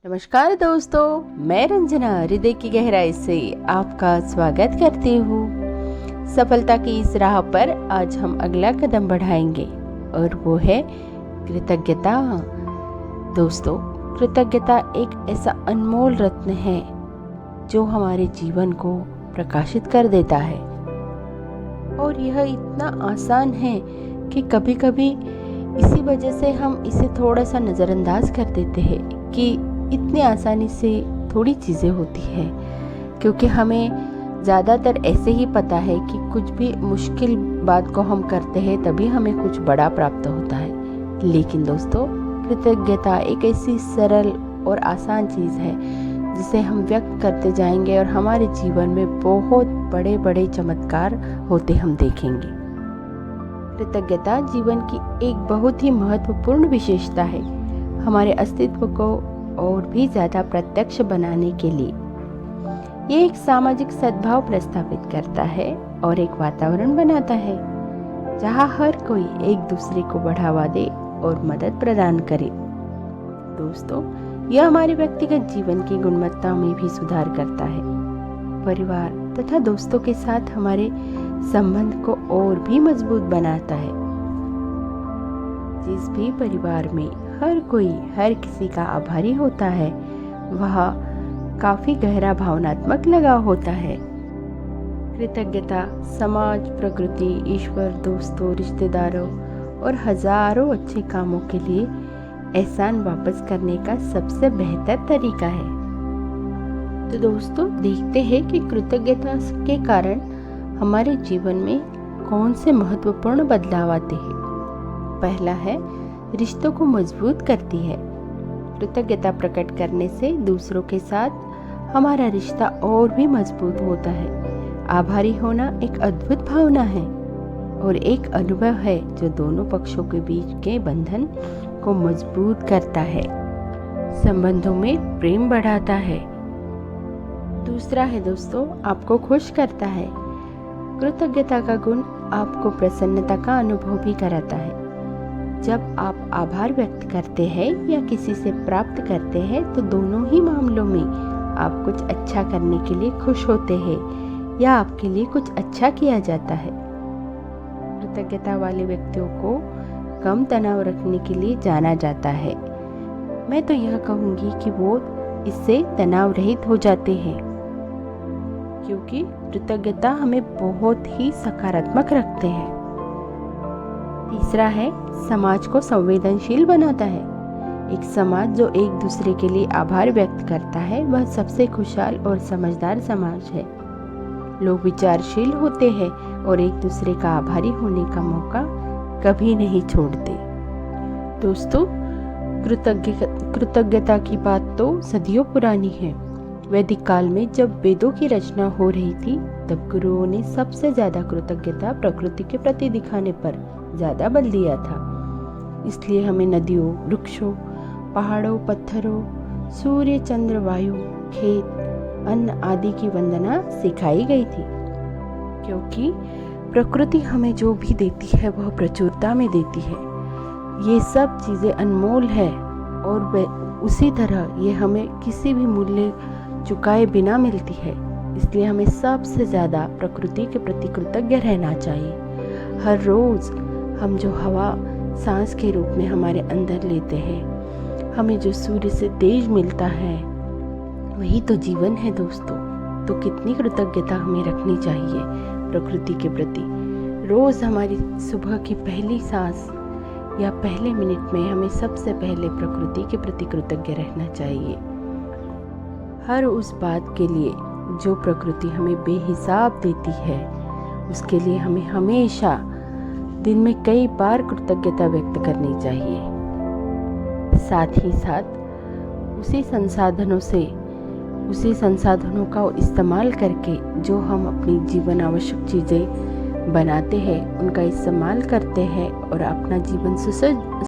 नमस्कार दोस्तों, मैं रंजना हृदय की गहराई से आपका स्वागत करती हूँ। सफलता की इस राह पर आज हम अगला कदम बढ़ाएंगे और वो है कृतज्ञता। दोस्तों, कृतज्ञता एक ऐसा अनमोल रत्न है जो हमारे जीवन को प्रकाशित कर देता है और यह इतना आसान है कि कभी कभी इसी वजह से हम इसे थोड़ा सा नज़रअंदाज कर देते हैं कि इतनी आसानी से थोड़ी चीज़ें होती है, क्योंकि हमें ज़्यादातर ऐसे ही पता है कि कुछ भी मुश्किल बात को हम करते हैं तभी हमें कुछ बड़ा प्राप्त होता है। लेकिन दोस्तों, कृतज्ञता एक ऐसी सरल और आसान चीज़ है जिसे हम व्यक्त करते जाएंगे और हमारे जीवन में बहुत बड़े बड़े चमत्कार होते हम देखेंगे। कृतज्ञता जीवन की एक बहुत ही महत्वपूर्ण विशेषता है, हमारे अस्तित्व को और भी ज़्यादा प्रत्यक्ष बनाने के लिए। ये एक सामाजिक सद्भाव प्रस्तावित करता है और एक वातावरण बनाता है जहाँ हर कोई एक दूसरे को बढ़ावा दे और मदद प्रदान करे। दोस्तों, यह हमारे व्यक्तिगत जीवन की गुणवत्ता में भी सुधार करता है। परिवार तथा दोस्तों के साथ हमारे संबंध को और भी मजबूत बनाता है। जिस भी परिवार में हर कोई हर किसी का आभारी होता है, वह काफी गहरा भावनात्मक लगाव होता है। कृतज्ञता समाज, प्रकृति, ईश्वर, दोस्तों, रिश्तेदारों और हजारों अच्छे कामों के लिए एहसान वापस करने का सबसे बेहतर तरीका है। तो दोस्तों, देखते हैं कि कृतज्ञता के कारण हमारे जीवन में कौन से महत्वपूर्ण बदलाव आते हैं। पहला है, रिश्तों को मजबूत करती है। कृतज्ञता प्रकट करने से दूसरों के साथ हमारा रिश्ता और भी मजबूत होता है। आभारी होना एक अद्भुत भावना है और एक अनुभव है जो दोनों पक्षों के बीच के बंधन को मजबूत करता है, संबंधों में प्रेम बढ़ाता है। दूसरा है दोस्तों, आपको खुश करता है। कृतज्ञता का गुण आपको प्रसन्नता का अनुभव भी कराता है। जब आप आभार व्यक्त करते हैं या किसी से प्राप्त करते हैं तो दोनों ही मामलों में आप कुछ अच्छा करने के लिए खुश होते हैं या आपके लिए कुछ अच्छा किया जाता है। कृतज्ञता वाले व्यक्तियों को कम तनाव रखने के लिए जाना जाता है। मैं तो यह कहूँगी कि वो इससे तनाव रहित हो जाते हैं, क्योंकि कृतज्ञता हमें बहुत ही सकारात्मक रखते हैं। तीसरा है, समाज को संवेदनशील बनाता है। एक समाज जो एक दूसरे के लिए आभार व्यक्त करता है वह सबसे खुशहाल और समझदार समाज है। लोग विचारशील होते हैं और एक दूसरे का आभारी होने का मौका कभी नहीं छोड़ते। दोस्तों, कृतज्ञता की बात तो सदियों पुरानी है। वैदिक काल में जब वेदों की रचना हो रही थी तब गुरुओं ने सबसे ज्यादा कृतज्ञता प्रकृति के प्रति दिखाने पर ज्यादा बल दिया था। इसलिए हमें नदियों, वृक्षों, पहाड़ों, पत्थरों, सूर्य, चंद्र, वायु, खेत, अन्न आदि की वंदना सिखाई गई थी, क्योंकि प्रकृति हमें जो भी देती है वह प्रचुरता में देती है। ये सब चीजें अनमोल है और उसी तरह ये हमें किसी भी मूल्य चुकाए बिना मिलती है। इसलिए हमें सबसे ज्यादा प्रकृति के प्रति कृतज्ञ रहना चाहिए। हर रोज हम जो हवा सांस के रूप में हमारे अंदर लेते हैं, हमें जो सूर्य से तेज मिलता है, वही तो जीवन है दोस्तों। तो कितनी कृतज्ञता हमें रखनी चाहिए प्रकृति के प्रति। रोज हमारी सुबह की पहली सांस या पहले मिनट में हमें सबसे पहले प्रकृति के प्रति कृतज्ञ रहना चाहिए। हर उस बात के लिए जो प्रकृति हमें बेहिसाब देती है, उसके लिए हमें हमेशा दिन में कई बार कृतज्ञता व्यक्त करनी चाहिए। साथ ही साथ उसी संसाधनों का इस्तेमाल करके जो हम अपनी जीवन आवश्यक चीज़ें बनाते हैं, उनका इस्तेमाल करते हैं और अपना जीवन